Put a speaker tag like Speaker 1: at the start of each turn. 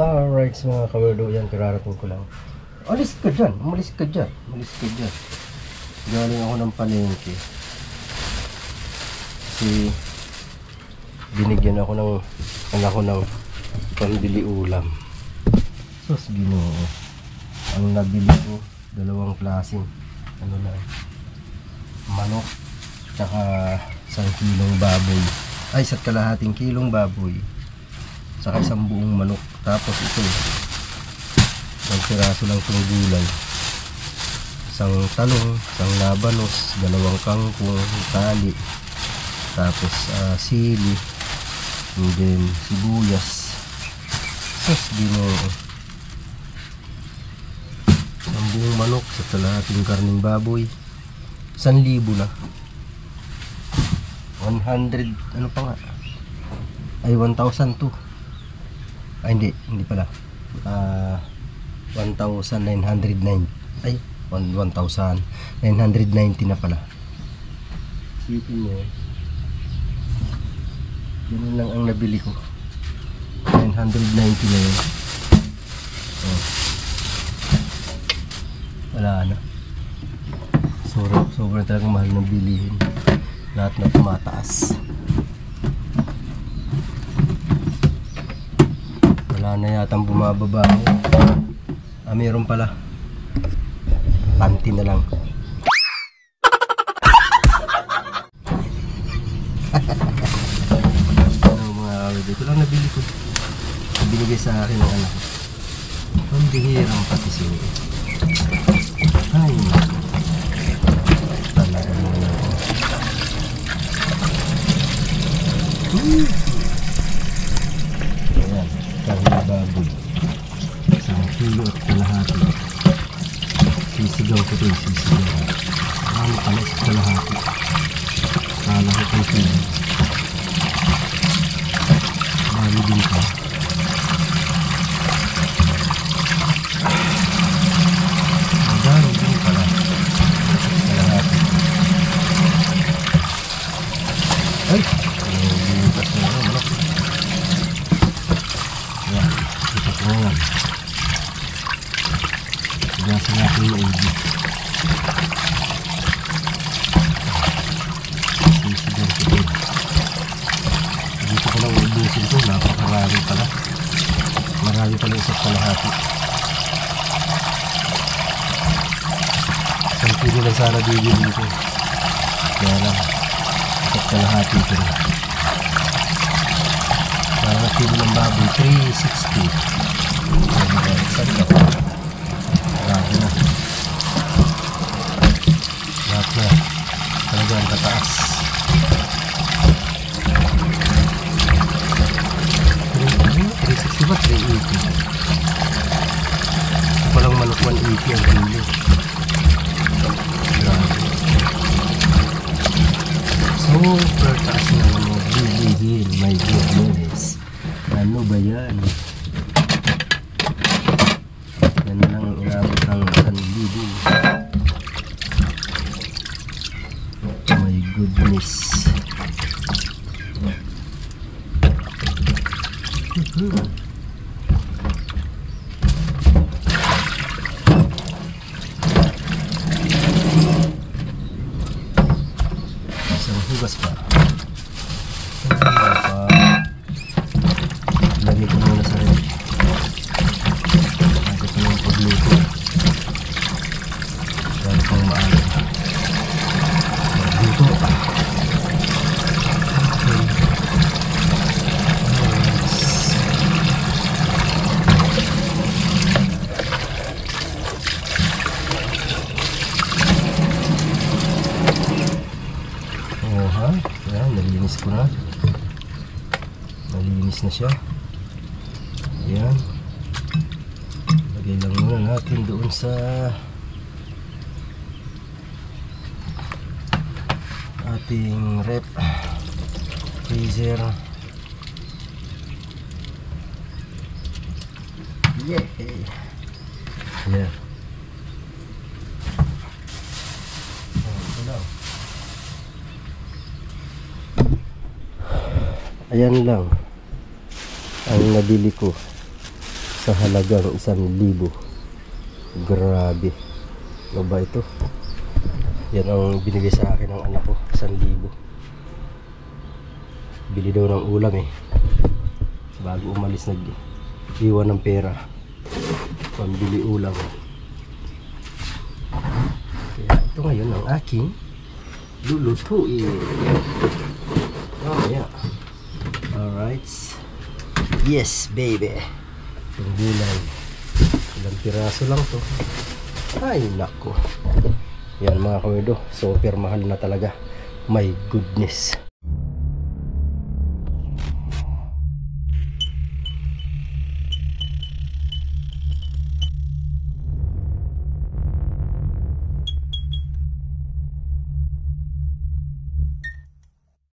Speaker 1: Alright mga kawerdo, yan kararating ko lang. Alis ka dyan, umalis ka dyan, umalis ka dyan. Galing ako ng palengke. Kasi binigyan ako ng anak ko ng pambili ulam. Sus Ginoo. Ang nabili ko, dalawang klaseng ano na, manok tsaka 1 kilong baboy. Ay, 1 kalahating kilong baboy. Saka 1 buong manok. Tapos ito, 1 piraso lang itong gulay. 1 talong, 1 labanos, 2 kangkong, tali. Tapos sili. And then sibuyas. Sus Ginoo. 1 buong manok sa kalahating karning baboy. 1,000 na. 100, ano pa nga? Ay, 1,002. Ay, hindi pala. 1,909. Ay, 1,990 na pala. Sipin mo. Ganun lang ang nabili ko. 990 na yun. Oh. Wala na. Sobrang talagang mahal ng bilihin. Lahat na tumataas. Wala na yatang bumababa. Meron pala. Panty na lang. Ano mga kawid, ito lang nabili ko. Binigay sa akin ng anak ko. Ang bihirang patising. Ay, talaga naman ako. Ayan, karne baboy. 1 kilo at kalahati. Sisigaw ko ito, sisigaw. Ano pala sa kalahati? Kala ko kang kilo. Bali din ka. Magaro din pala. Kalahati. Ay! Binipas na yun, manok. Ayan, ito ko ngayon. Gasa natin yung AD. Sisigaw ko ito. Dito ko lang ubusin ito. Napakarami pala. Marami pala isa't kalahati. 1 kilo lang sana bigyan dito. Kaya lang isa't kalahati ito rin. Para kilo ng baboy 360. Saan ka? Marami na. Lahat na. Talagang kataas. 360 ba? 380. Ito palang manok 180 ang kilo. Grabe. Super taas na mga bilihin. My goodness. Ano ba yan? Yan na lang ang inabot ng 1,000. My goodness. Isang hugas pa. Lagay ko muna sa rin. Lagay ko yung pagluto. Lagay pang maaga. Pagluto. Ayan, nalinis ko na. Nalinis na siya. Ayan. Lagay lang muna natin doon sa ating rep freezer. Yeah. Yeah. Ayan lang ang nabili ko sa halagang 1,000. Grabe. Ano ba ito? Yan ang binigay sa akin ng anak ko, 1,000. Bili daw ng ulam eh. Bago umalis nag-iwan ng pera. Pambili ulam. Kaya ito ngayon ang aking lulutuin. Oh yeah. Alright. Yes baby. Itong gulay. Ilang piraso lang to. Ay nako. Yan mga kawido. Super mahal na talaga. My goodness.